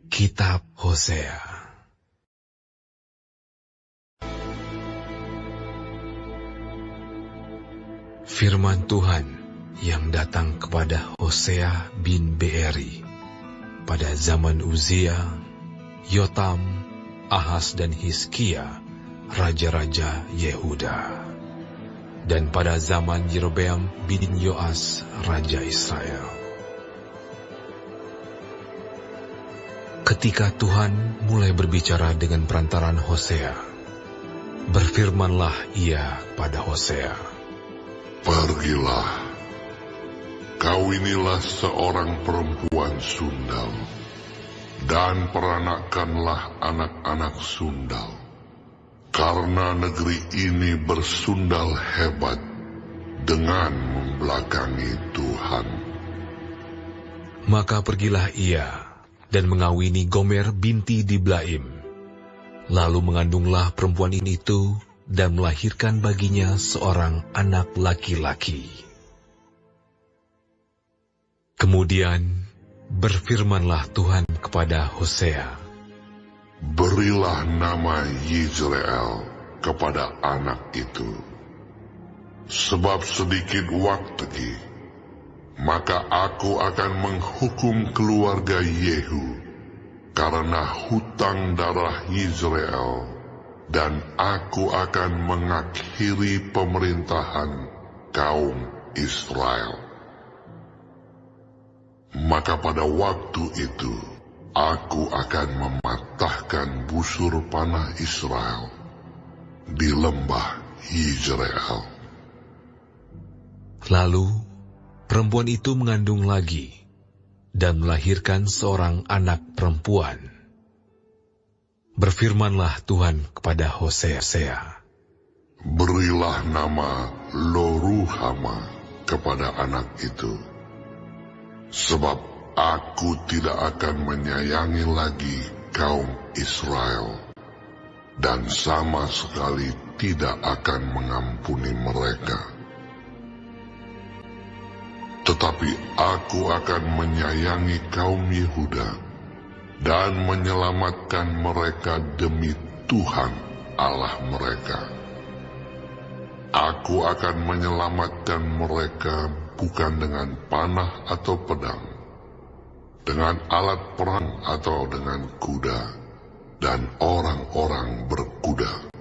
Kitab Hosea. Firman Tuhan yang datang kepada Hosea bin Beeri pada zaman Uzia, Yotam, Ahaz dan Hizkia, raja-raja Yehuda, dan pada zaman Yerobeam bin Yoas, raja Israel. Ketika Tuhan mulai berbicara dengan perantaran Hosea, berfirmanlah Ia pada Hosea, "Pergilah, kau inilah seorang perempuan sundal, dan peranakkanlah anak-anak sundal, karena negeri ini bersundal hebat dengan membelakangi Tuhan." Maka pergilah ia dan mengawini Gomer binti Diblaim. Lalu mengandunglah perempuan itu dan melahirkan baginya seorang anak laki-laki. Kemudian berfirmanlah Tuhan kepada Hosea, "Berilah nama Yizreel kepada anak itu, sebab sedikit waktu maka aku akan menghukum keluarga Yehu karena hutang darah Yizreel, dan aku akan mengakhiri pemerintahan kaum Israel. Maka pada waktu itu aku akan mematahkan busur panah Israel di lembah Yizreel." Lalu perempuan itu mengandung lagi dan melahirkan seorang anak perempuan. Berfirmanlah Tuhan kepada Hosea, "Berilah nama Loruhama kepada anak itu, sebab aku tidak akan menyayangi lagi kaum Israel, dan sama sekali tidak akan mengampuni mereka. Tetapi aku akan menyayangi kaum Yehuda dan menyelamatkan mereka demi Tuhan Allah mereka. Aku akan menyelamatkan mereka bukan dengan panah atau pedang, dengan alat perang atau dengan kuda dan orang-orang berkuda."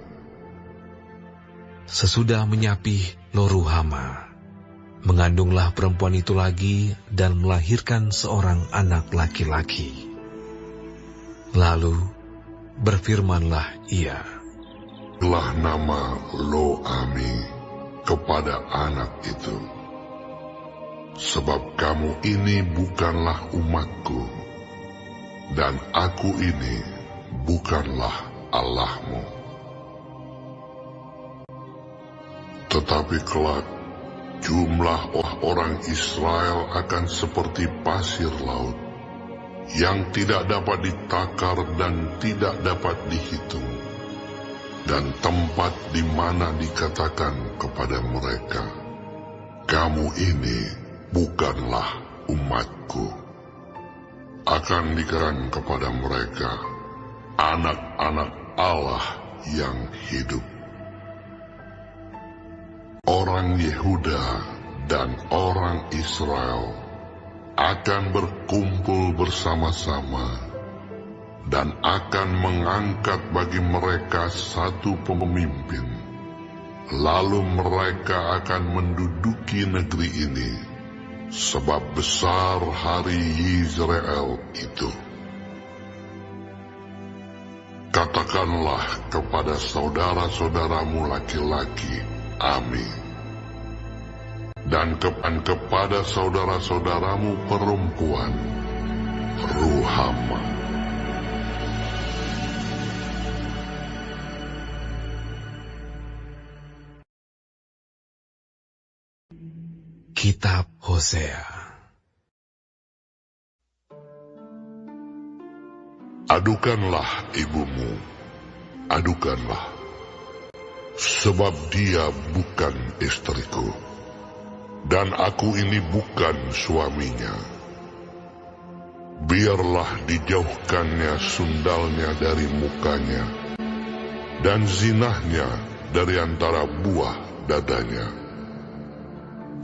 Sesudah menyapih Loruhama, mengandunglah perempuan itu lagi dan melahirkan seorang anak laki-laki. Lalu berfirmanlah ia, "Berilah nama Lo-ami kepada anak itu, sebab kamu ini bukanlah umatku, dan aku ini bukanlah Allahmu. Tetapi kelak jumlah orang Israel akan seperti pasir laut, yang tidak dapat ditakar dan tidak dapat dihitung, dan tempat di mana dikatakan kepada mereka, 'Kamu ini bukanlah umatku,' akan dikatakan kepada mereka, 'Anak-anak Allah yang hidup.' Orang Yehuda dan orang Israel akan berkumpul bersama-sama dan akan mengangkat bagi mereka satu pemimpin. Lalu mereka akan menduduki negeri ini, sebab besar hari Yizreel itu. Katakanlah kepada saudara-saudaramu laki-laki, 'Amin,' dan kepada saudara-saudaramu perempuan, 'Ruhama.'" Kitab Hosea. Adukanlah ibumu, adukanlah, sebab dia bukan istriku, dan aku ini bukan suaminya. biarlah dijauhkannya sundalnya dari mukanya, dan zinahnya dari antara buah dadanya,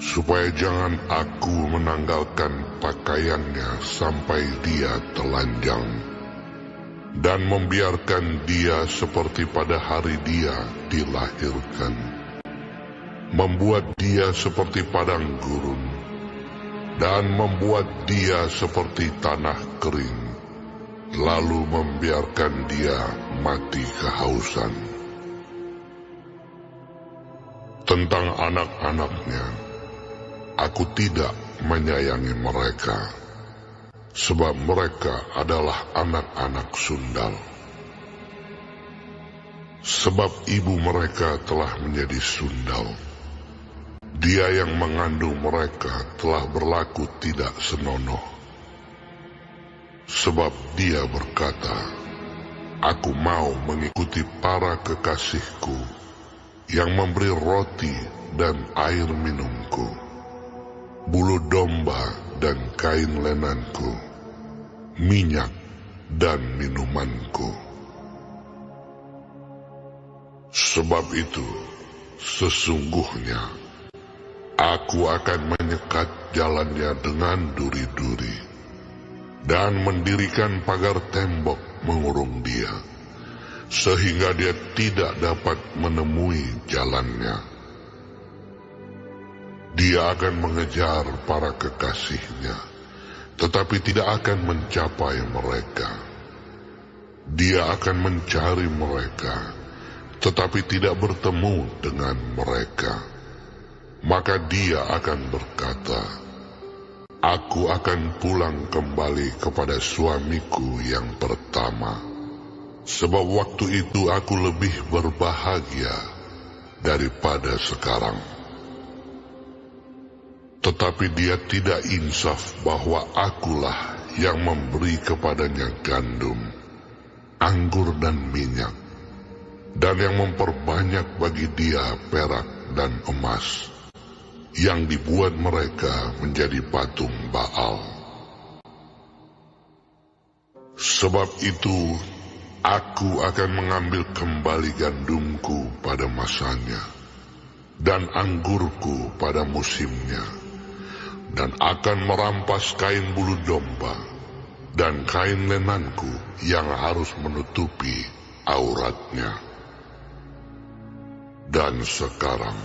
supaya jangan aku menanggalkan pakaiannya sampai dia telanjang, dan membiarkan dia seperti pada hari dia dilahirkan, membuat dia seperti padang gurun, dan membuat dia seperti tanah kering, lalu membiarkan dia mati kehausan. Tentang anak-anaknya, aku tidak menyayangi mereka, sebab mereka adalah anak-anak sundal. Sebab ibu mereka telah menjadi sundal. Dia yang mengandung mereka telah berlaku tidak senonoh. Sebab dia berkata, aku mau mengikuti para kekasihku yang memberi roti dan air minumku, bulu domba dan kain lenanku, minyak dan minumanku. Sebab itu, sesungguhnya aku akan menyekat jalannya dengan duri-duri, dan mendirikan pagar tembok mengurung dia, sehingga dia tidak dapat menemui jalannya. Dia akan mengejar para kekasihnya, tetapi tidak akan mencapai mereka. Dia akan mencari mereka, tetapi tidak bertemu dengan mereka. Maka dia akan berkata, aku akan pulang kembali kepada suamiku yang pertama, sebab waktu itu aku lebih berbahagia daripada sekarang. Tetapi dia tidak insaf bahwa akulah yang memberi kepadanya gandum, anggur dan minyak, dan yang memperbanyak bagi dia perak dan emas, yang dibuat mereka menjadi patung Baal. Sebab itu, aku akan mengambil kembali gandumku pada masanya, dan anggurku pada musimnya, dan akan merampas kain bulu domba, dan kain lenanku yang harus menutupi auratnya. Dan sekarang,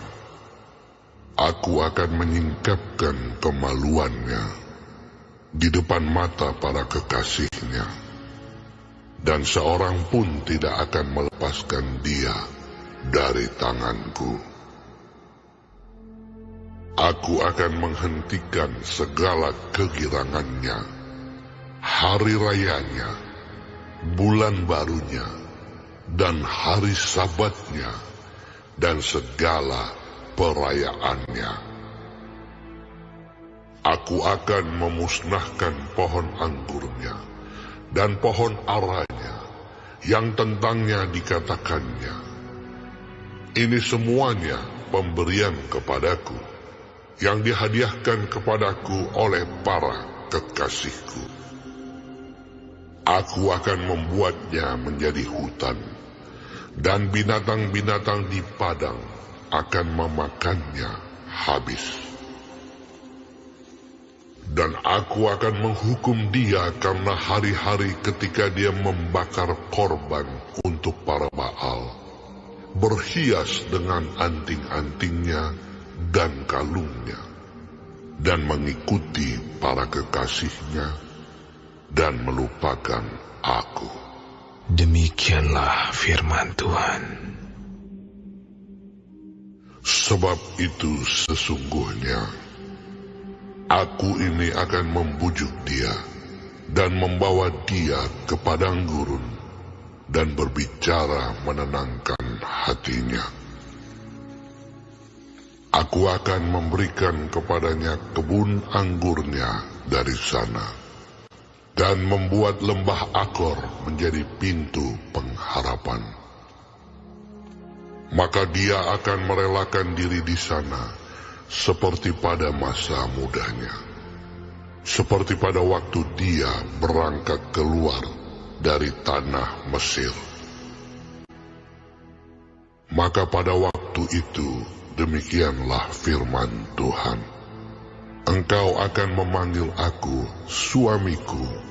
aku akan menyingkapkan kemaluannya di depan mata para kekasihnya, dan seorang pun tidak akan melepaskan dia dari tanganku. Aku akan menghentikan segala kegirangannya, hari rayanya, bulan barunya, dan hari sabatnya, dan segala perayaannya. Aku akan memusnahkan pohon anggurnya dan pohon aranya yang tentangnya dikatakannya, ini semuanya pemberian kepadaku, yang dihadiahkan kepadaku oleh para kekasihku. Aku akan membuatnya menjadi hutan, dan binatang-binatang di padang akan memakannya habis. Dan aku akan menghukum dia karena hari-hari ketika dia membakar korban untuk para Baal, berhias dengan anting-antingnya dan kalungnya, dan mengikuti para kekasihnya, dan melupakan aku. Demikianlah firman Tuhan. Sebab itu sesungguhnya, aku ini akan membujuk dia, dan membawa dia ke padang gurun, dan berbicara menenangkan hatinya. Aku akan memberikan kepadanya kebun anggurnya dari sana, dan membuat lembah Akor menjadi pintu pengharapan. Maka dia akan merelakan diri di sana seperti pada masa mudanya, seperti pada waktu dia berangkat keluar dari tanah Mesir. Maka pada waktu itu demikianlah firman Tuhan, engkau akan memanggil aku suamiku,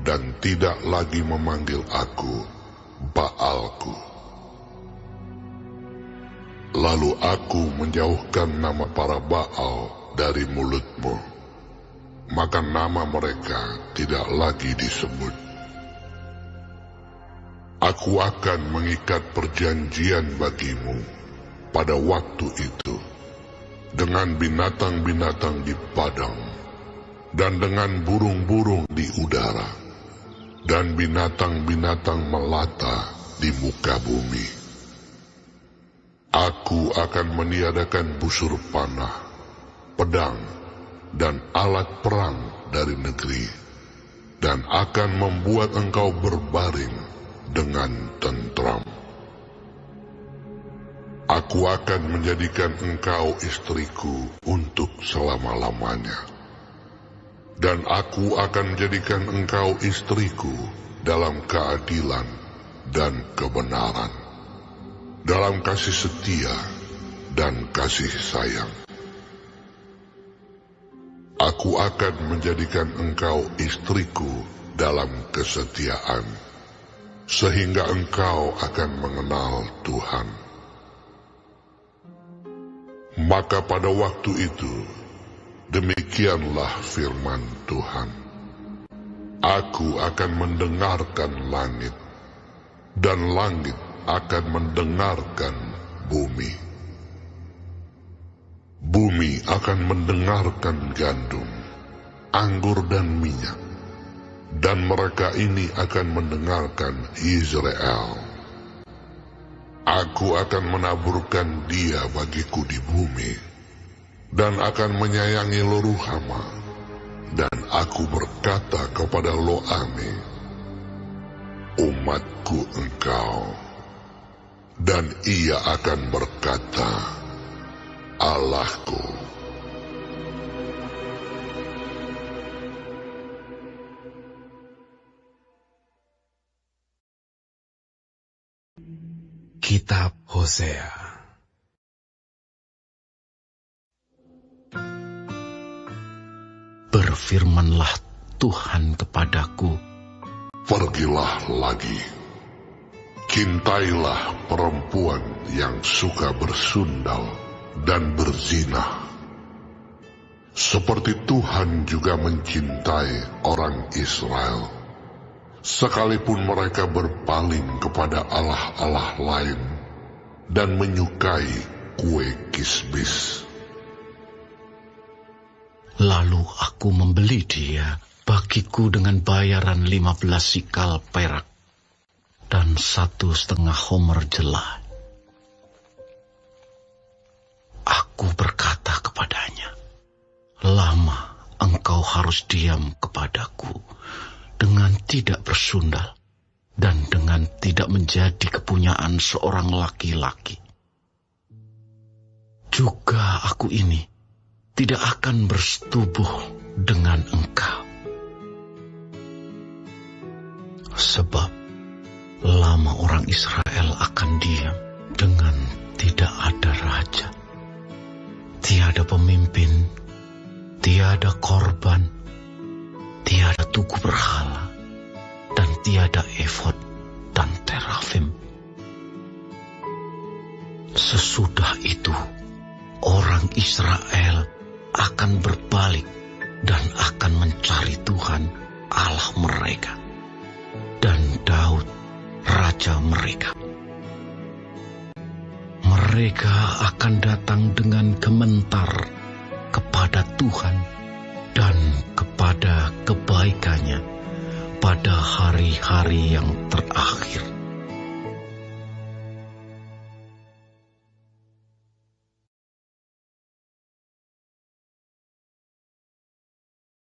dan tidak lagi memanggil aku Baalku. Lalu aku menjauhkan nama para Baal dari mulutmu, maka nama mereka tidak lagi disebut. Aku akan mengikat perjanjian bagimu pada waktu itu dengan binatang-binatang di padang, dan dengan burung-burung di udara, dan binatang-binatang melata di muka bumi. Aku akan meniadakan busur panah, pedang, dan alat perang dari negeri, dan akan membuat engkau berbaring dengan tentram. Aku akan menjadikan engkau istriku untuk selama-lamanya, dan aku akan menjadikan engkau istriku dalam keadilan dan kebenaran, dalam kasih setia dan kasih sayang. Aku akan menjadikan engkau istriku dalam kesetiaan, sehingga engkau akan mengenal Tuhan. Maka pada waktu itu, demikianlah firman Tuhan, aku akan mendengarkan langit, dan langit akan mendengarkan bumi. Bumi akan mendengarkan gandum, anggur dan minyak, dan mereka ini akan mendengarkan Israel. Aku akan menaburkan dia bagiku di bumi, dan akan menyayangi Lo-ruhama, dan aku berkata kepada Lo-ami, umatku engkau, dan ia akan berkata, Allahku. Kitab Hosea. Berfirmanlah Tuhan kepadaku, Pergilah lagi, cintailah perempuan yang suka bersundal dan berzina, seperti Tuhan juga mencintai orang Israel, sekalipun mereka berpaling kepada allah-allah lain dan menyukai kue kismis. lalu aku membeli dia bagiku dengan bayaran 15 sikal perak dan 1,5 homer jelai. Aku berkata kepadanya, lama engkau harus diam kepadaku dengan tidak bersundal dan dengan tidak menjadi kepunyaan seorang laki-laki. Juga aku ini tidak akan bersetubuh dengan engkau. Sebab lama orang Israel akan diam dengan tidak ada raja, tiada pemimpin, tiada korban, tiada tugu berhala, dan tiada efod dan terafim. Sesudah itu, orang Israel akan berbalik dan akan mencari Tuhan Allah mereka dan Daud raja mereka. Mereka akan datang dengan gementar kepada Tuhan dan kepada kebaikannya pada hari-hari yang terakhir.